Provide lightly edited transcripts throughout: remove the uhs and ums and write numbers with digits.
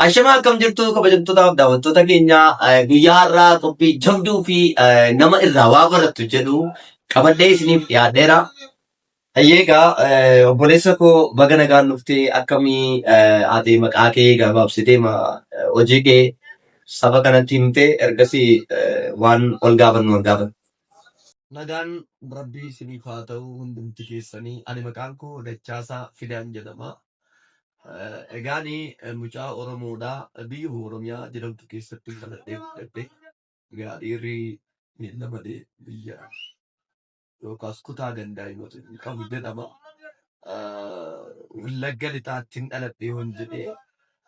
Ashamaa akkam jirtu kabajamtootaaf daawwattoota keenya guyyaa har'aa qophii jabduu fi nama irraa waa barattu jedhu qabadhee isiniif dhiyaadheera. Egaa obboleessa koo baga nagaan dhuftee akkamii ati maqaa kee gabaabsitee hojii kee saba kanatti himtee ergasii waan ol gaafannu ol gaafanna. Nagaan rabbii isiniif haa ta'u hundumti keessanii ani maqaan koo Dachaasaa Fidaan jedhama. Egaani mucaa Oromoodhaa biyya Oromiyaa jedhamtu keessatti dhaladhee guddadhe. Egaa dhiirri namadee biyya yookaas kutaa gandaa himatu qabu jedhama. Wallagga lixaattiin dhaladhee hoon jedhee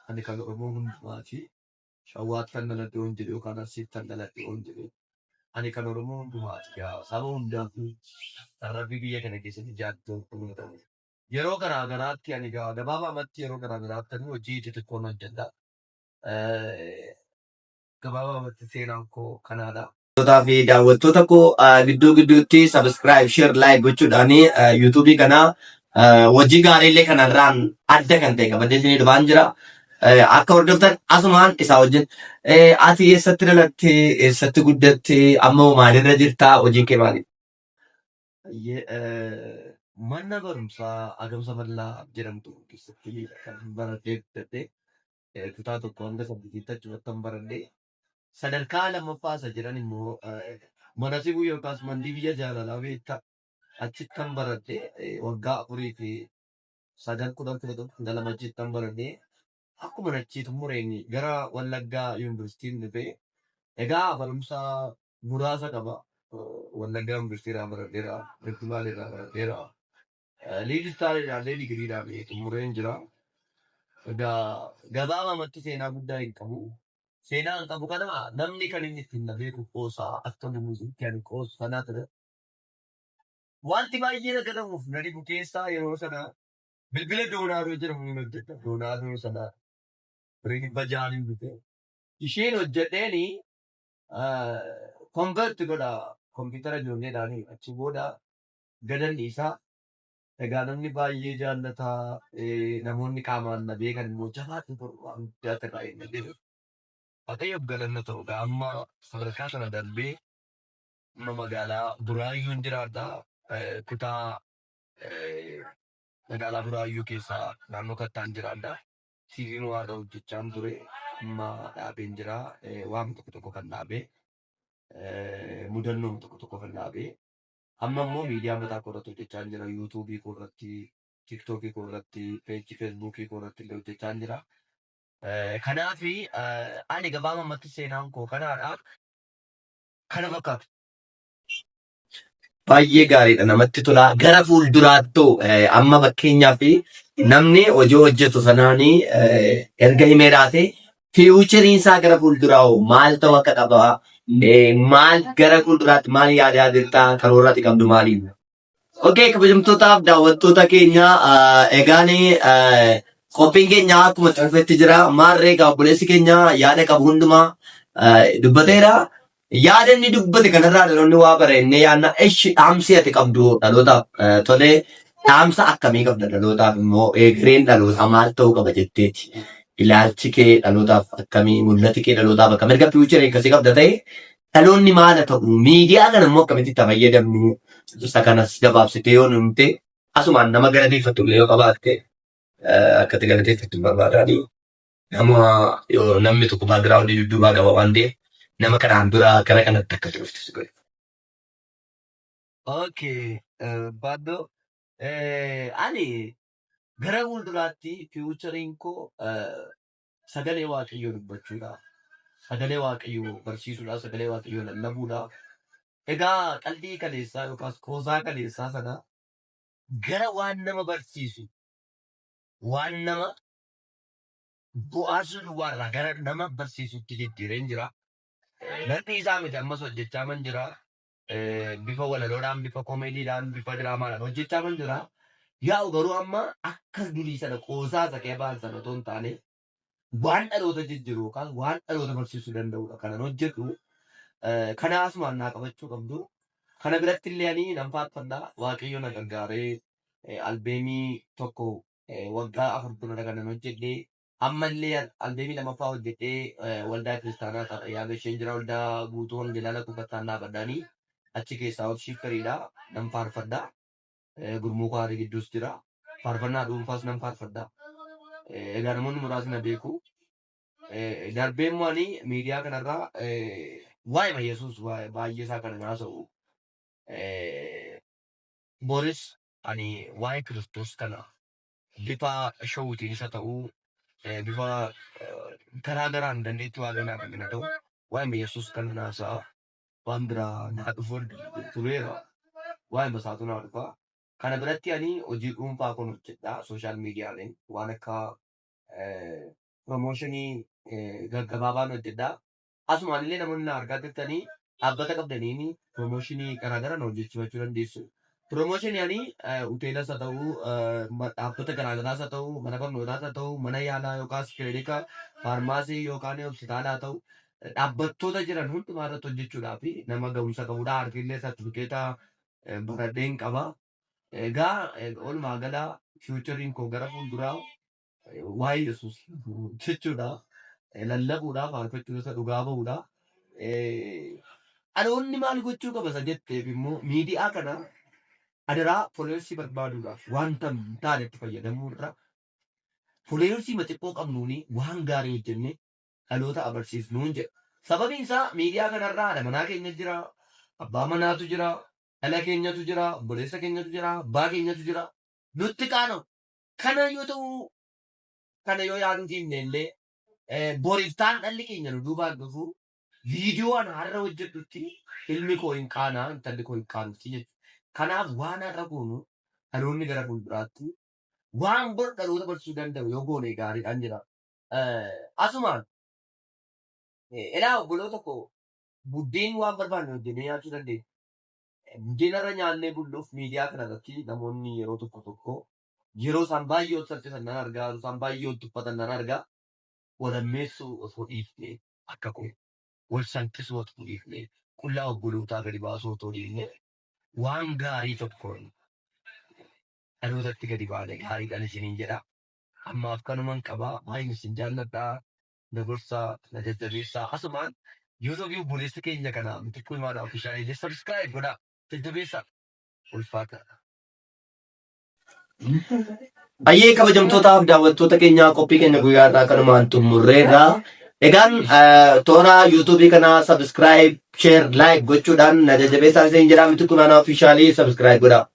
ani kan Oromoo hundumaati. Shawwaat kan dhaladhee hoon jedhee yookaan Arsiit kan dhaladhee hoon jedhee ani kan Oromoo hundumaati. Saba hundaaf sararri biyya kana keessatti jaallattu yeroo garaagaraatti ani gabaabumatti yeroo garaagaraatti hojii xixiqqoon hojjedha. Gabaabumatti seenaan koo kanaadha. Fi daawwattoota koo gidduu gidduutti subscribe, share, like gochuudhaan yuutuubii kana hojii gaariilee kanarraan adda kan ta'e qabadee isinii dhufaan jira. Akka hordoftan asumaan isaa wajjin ati eessatti dhalattee eessatti guddattee amma maalirra jirtaa hojiin kee maali? Mana barumsaa Agamsa Bal'aa jedhamtu keessatti kan baradhee guddadhe kutaa tokko hanga saddeetitti achumatti kan baradhe sadarkaa lammaffaa isa jedhan immoo mana sibuu yookaas mandii biyya jaalalaa beektaa achitti kan baradhe waggaa 4 fi 9 achitti kan baradhe akkuma achitti mureenyi gara Wallaggaa yuunivarsiitiin dhufe egaa barumsa muraasa qaba. Wallaggaa yuunivarsiitii baradheera, Riftibaalii baradheera. Liidistaar ilaallee digiriidhaan xumureen jira. Egaa gabaabumatti seenaa guddaa hin qabu. Seenaa hin qabu kana namni kan inni ittiin beeku qoosaa akka muuziqii ani qoosu sanaa ture. Wanti baay'ee na gadamuuf na dhibu keessaa yeroo sana bilbila Doonaadoo jedhamu hin hojjedha. Doonaadoo sana riba jaaliin bite. Isheen hojjedheeni konverti godha kompiitara ijoolleedhaan achi booda gadan isaa. Egaa namni baay'ee jaallataa namoonni qaamaan na beekan immoo jabaatu waan guddaa ta'aa inni jedhu. Waaqayyoof galanna ta'uudha amma sadarkaa sana darbee amma magaalaa Buraayyuun jiraadha. Kutaa magaalaa Buraayyuu keessaa naannoo Kattaan jiraadha. Siiviin waa hojjechaan ture amma dhaabeen jira. Waan tokko kan dhaabee mudannoo tokko kan dhaabee. Amma immoo miidiyaa mataa koorratti hojjechaa jira. Yuutuubii koorratti, Tiiktookii koorratti, peejii Feesbuukii koorratti illee hojjechaa jira. Kanaaf ani gabaabumatti seenaan koo kanaadha. Kana fakkaatu. Baay'ee gaariidha namatti tola. Gara fuulduraattoo amma fakkeenyaaf namni hojii hojjetu sanaan erga himee dhaate fiiwucheriin isaa gara fuulduraa maal ta'uu akka qaba? Maal gara fuulduraatti maal yaadaa jirtaa karoorratti qabdu maaliif? Okey kabajamtootaaf daawwattoota keenya egaan qophiin keenya akkuma xumurratti jira. Maarree egaa obboleessi keenya yaada qabu hundumaa dubbateera. Yaada inni dubbate kanarraa dhaloonni waa barannee yaadna dhaamsi ati qabdu dhalootaaf tolee dhaamsa akkamii qabda dhalootaaf immoo egereen dhalootaa maal ta'uu qaba jetteeti. Ilaalchi kee dhalootaaf akkamii mul'ati kee dhalootaaf akkamii erga fiiwucharii akkasii qabda ta'e dhaloonni maal ta'u miidiyaa kana immoo akkamitti itti fayyadamnu isa kanas gabaabsitee yoo numte asumaan nama galateeffatu illee yoo qabaatte akka itti galateeffatu barbaadaani. Namni tokko baagiraawundii dudduubaa qaba waan ta'eef nama kanaan dura gara kanatti akka turuftu si godhe. Okay, Baddoo ani gara fuulduraatti fiiwuchariin koo sagalee waaqayyoo dubbachuudha. Sagalee waaqayyoo barsiisuudha. Sagalee waaqayyoo lallabuudha. Egaa qalbii kaleessaa yookaas koosaa kaleessaa sana gara waan nama barsiisu, waan nama bu'aasuu duwwaarraa gara nama barsiisutti jijjiireen jira. Namni isaa miti ammas hojjechaa man jira. Bifa walaloodhaan, bifa koomeediidhaan, bifa diraamaadhaan hojjechaa man jira. Yaa'u garuu amma akka durii sana qoosaa saqee ba'an sana otoo hin taane waan dhaloota jijjiiru yookaan waan dhaloota barsiisuu danda'udha kanan hojjetu. Kanaaf maannaa qabachuu qabdu. Kana biratti illee ani nan faarfadhaa waaqayyo na gargaaree albeemii tokko waggaa 4 kanan hojjedhee ammallee albeemii lamaffaa hojjetee waldaa kiristaanaa kana yaada isheen jira waldaa guutuu wangeelaa kubbataan dhaabadhaanii achi keessaa obshiif kariidha nan faarfaddaa gurmuu kwaarii gidduus jira faarfannaa dhuunfaas nan faarfaddaa egaa namoonni muraasni na beeku darbee immoo ani miidiyaa kanarraa waa'ee Yesuus baay'ee isaa kana naasa'u Boris ani waa'ee Kiristoos kana bifa showuutiin isa ta'uu bifa karaa garaan dandeettii waaqayyoo kennina ta'u waa'ee Yesuus kana naasa'a waan biraa naa dhufuun tureera waa'ee masaatu naa dhufa kana biratti ani hojii dhuunfaa kun hojjedha sooshaal miidiyaaleen waan akka promooshinii gaggabaabaan hojjedha asumaan illee namoonni na argaa jirtanii dhaabbata qabdaniini promooshinii garaagaraa na hojjechifachuu dandeessu. Promooshinii ani hoteelas haa ta'uu dhaabbata garaagaraas haa ta'uu mana barnootaas haa ta'uu mana yaalaa yookaas kilinika faarmaasii yookaan hospitaala haa ta'u dhaabbattoota jiran hundumaa irratti hojjechuudhaaf nama ga'umsa qabudha harkillee sartifikeeta baradheen qaba. Egaa oolmaa galaa fiichariin koo gara fuulduraa waa'ee Yesuus jechuudha lallabuudhaaf faarfachuu isa dhugaa bahuudha. Dhaloonni maal gochuu qaba isa jetteef immoo miidiyaa kana adaraa fooloorsii barbaaduudhaaf wanta hin taanetti fayyadamuurra fooloorsii xiqqoo qabnuuni waan gaarii hojjenne dhaloota agarsiisnuun jedha. Sababiin isaa miidiyaa kanarraa haadha manaa keenya jira, abbaa manaatu jira, dhala keenyatu jira, obboleessa keenyatu jira, abbaa keenyatu jira. Nutti qaana'u. Kana yoo ta'u kana yoo yaaduu dhiifne illee boriiftaan dhalli keenya nu duubaan dhufu viidiyoo ana har'a hojjedhutti ilmi koo hin qaanaa intalli koo hin qaanutti jechuudha. Kanaaf waan har'a goonu dhaloonni gara fuulduraatti waan bor dhaloota barsiisuu danda'u yoo goone gaariidhaan jira. Asumaan ilaa obboloo tokko buddeen waan barbaanne hojjennee nyaachuu dandeenya. Buddeena irra nyaannee bulluuf miidiyaa kanarratti namoonni yeroo tokko yeroo isaan baay'ee ol salphisan nan argaa, yeroo isaan baay'ee ol tuffatan nan argaa. Walammeessuu osoo dhiifne akka kun wal salphisuu otoo dhiifne qullaa obbolootaa gadi baasuu otoo dhiifne waan gaarii tokkoon dhalootatti gadi baane gaariidhaan isiniin jedha. Ammaaf kanuman qabaa baay'een isin jaalladhaa dabarsaa na jajjabeessaa asumaan yuutuubii obboleessa keenya kana mitikkuu himaadhaa ofishaalee sabskiraayib godhaa jajjabeessaa ulfaata. Ayyee kabajamtootaaf daawwattoota keenyaa qophii keenya guyyaa irraa kanumaan xumurreerra. Egaan toora yuutuubii kanaa sabskiraayib, sheer, laayik gochuudhaan na jajjabeessaa isin jedhaa mitikkuu himaadhaa ofishaalee sabskiraayib godhaa.